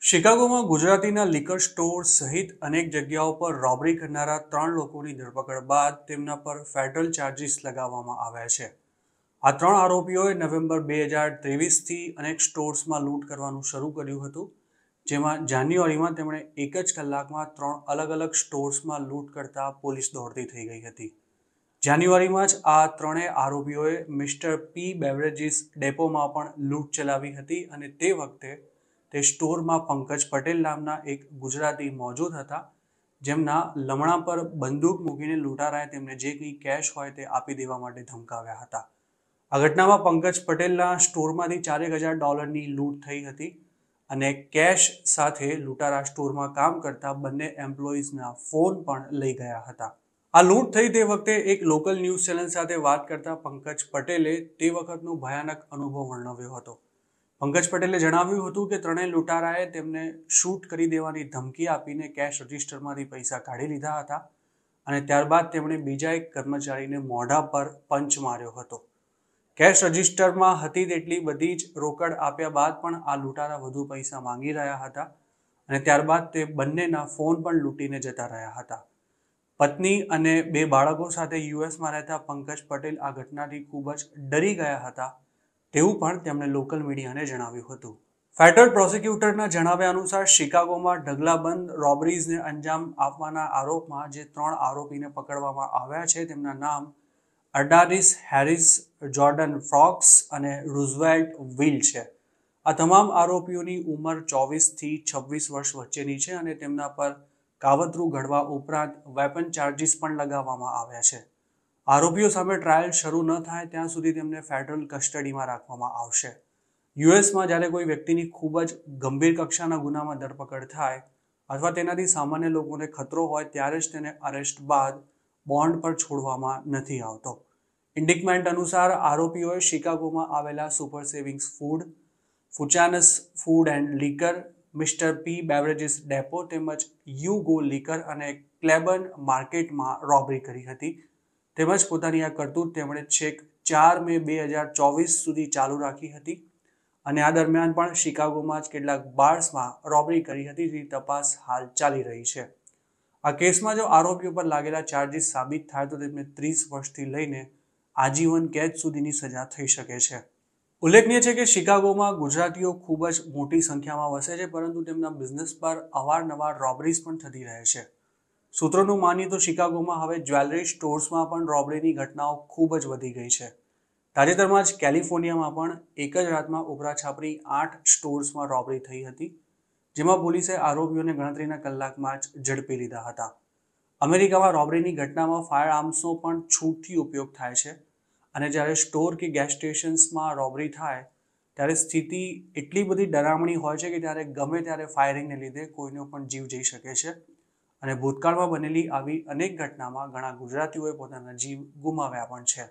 શિકાગોમાં ગુજરાતીના liquor store સહિત અનેક જગ્યાઓ પર રોબરી કરનારા 3 લોકોની ધરપકડ બાદ તેમના પર ફેડરલ ચાર્જિસ લગાવવામાં આવ્યા છે. આ 3 આરોપીઓએ નવેમ્બર 2023થી અનેક સ્ટોર્સમાં લૂંટ કરવાનું શરૂ કર્યું હતું, જેમાં જાન્યુઆરીમાં તેમણે એક જ કલાકમાં 3 અલગ અલગ સ્ટોર્સમાં લૂંટ કરતા પોલીસ દોડતી થઈ ગઈ હતી. જાન્યુઆરીમાં જ આ ત્રણેય આરોપીઓએ મિસ્ટર પી બેવરેજીસ ડેપોમાં પણ લૂંટ ચલાવી હતી અને તે વખતે તે સ્ટોરમાં પંકજ પટેલ નામના એક ગુજરાતી મોજૂદ હતા, જેમના લમણા પર બંદૂક મૂકીને લૂંટારાએ તેમને જે કંઈ કેશ હોય તે આપી દેવા માટે ધમકાવ્યા હતા. આ ઘટનામાં પંકજ પટેલના સ્ટોરમાંથી $4000ની લૂંટ થઈ હતી અને કેશ સાથે લૂંટારા સ્ટોરમાં કામ કરતા બંને એમ્પ્લોઈઝના ફોન પણ લઈ ગયા હતા. આ લૂંટ થઈ તે વખતે એક લોકલ ન્યૂઝ ચેનલ સાથે વાત કરતા પંકજ પટેલે તે વખતનો ભયાનક અનુભવ વર્ણવ્યો હતો. પંકજ પટેલે જણાવ્યું હતું કે ત્રણેય લૂંટારાએ તેમને શૂટ કરી દેવાની ધમકી આપીને કેશ રજિસ્ટરમાંથી પૈસા કાઢી લીધા હતા અને ત્યારબાદ તેમણે બીજા એક કર્મચારીને મોઢા પર પંચ માર્યો હતો. કેશ રજિસ્ટરમાં હતી તેટલી બધી જ રોકડ આપ્યા બાદ પણ આ લૂંટારા વધુ પૈસા માંગી રહ્યા હતા અને ત્યારબાદ તે બંનેના ફોન પણ લૂંટીને જતા રહ્યા હતા. પત્ની અને 2 બાળકો સાથે યુએસમાં રહેતા પંકજ પટેલ આ ઘટનાથી ખૂબ જ ડરી ગયા હતા તેવું પણ તેમણે લોકલ મીડિયાને જણાવ્યું હતું. ફેડરલ પ્રોસિક્યુટરના જણાવ્યા અનુસાર શિકાગોમાં ઢગલાબંધ રોબરીઝને અંજામ આપવાના આરોપમાં જે 3 આરોપીને પકડવામાં આવ્યા છે તેમના નામ અડારીસ હેરિસ, જોર્ડન ફ્રોક્સ અને રૂઝવેલ્ટ વિલ છે. આ તમામ આરોપીઓની ઉંમર 24થી 26 વર્ષ વચ્ચેની છે અને તેમના પર કાવતરું ઘડવા ઉપરાંત વેપન ચાર્જિસ પણ લગાવવામાં આવ્યા છે. આરોપીઓ સામે ટ્રાયલ શરૂ ન થાય ત્યાં સુધી તેમને ફેડરલ કસ્ટડીમાં રાખવામાં આવશે. યુએસમાં જ્યારે કોઈ વ્યક્તિની ખૂબ જ ગંભીર કક્ષાના ગુનામાં ધરપકડ થાય અથવા તેનાથી સામાન્ય લોકોને ખતરો હોય ત્યારે જ તેને અરેસ્ટ બાદ બોન્ડ પર છોડવામાં નથી આવતો. ઇન્ડિકમેન્ટ અનુસાર આરોપીઓએ શિકાગોમાં આવેલા સુપર સેવિંગ્સ ફૂડ, ફુચાનસ food and liquor, mister P beverages depot તેમજ યુગો લીકર અને ક્લેબન માર્કેટમાં રોબરી કરી હતી. તેમજ પોતાની આ કરતૂત તેમણે છેક 4 મે 2024 સુધી ચાલુ રાખી હતી અને આ દરમિયાન પણ શિકાગોમાં જ કેટલાક બાર્સમાં રોબરી કરી હતી, જેની તપાસ હાલ ચાલી રહી છે. આ કેસમાં જો આરોપીઓ પર લાગેલા ચાર્જિસ સાબિત થાય તો તેમને 30 વર્ષથી લઈને આજીવન કેદ સુધીની સજા થઈ શકે છે. ઉલ્લેખનીય છે કે શિકાગોમાં ગુજરાતીઓ ખૂબ જ મોટી સંખ્યામાં વસે છે, પરંતુ તેમના બિઝનેસ પર અવારનવાર રોબરીઝ પણ થતી રહે છે. સૂત્રોનું માનીએ તો શિકાગોમાં હવે જ્વેલરી સ્ટોર્સમાં પણ રોબરીની ઘટનાઓ ખૂબ જ વધી ગઈ છે. તાજેતરમાં જ કેલિફોર્નિયામાં પણ એક જ રાતમાં ઉપરાછાપરી 8 સ્ટોર્સમાં રોબરી થઈ હતી, જેમાં પોલીસે આરોપીઓને ગણતરીના કલાકમાં જ ઝડપી લીધા હતા. અમેરિકામાં રોબરીની ઘટનામાં ફાયર આર્મ્સનો પણ છૂટથી ઉપયોગ થાય છે અને જ્યારે સ્ટોર કે ગેસ સ્ટેશન્સમાં રોબરી થાય ત્યારે સ્થિતિ એટલી બધી ડરામણી હોય છે કે ત્યારે ગમે ત્યારે ફાયરિંગને લીધે કોઈનો પણ જીવ જઈ શકે છે અને ભૂતકાળમાં બનેલી આવી અનેક ઘટનામાં ઘણા ગુજરાતીઓએ પોતાના જીવ ગુમાવ્યા પણ છે.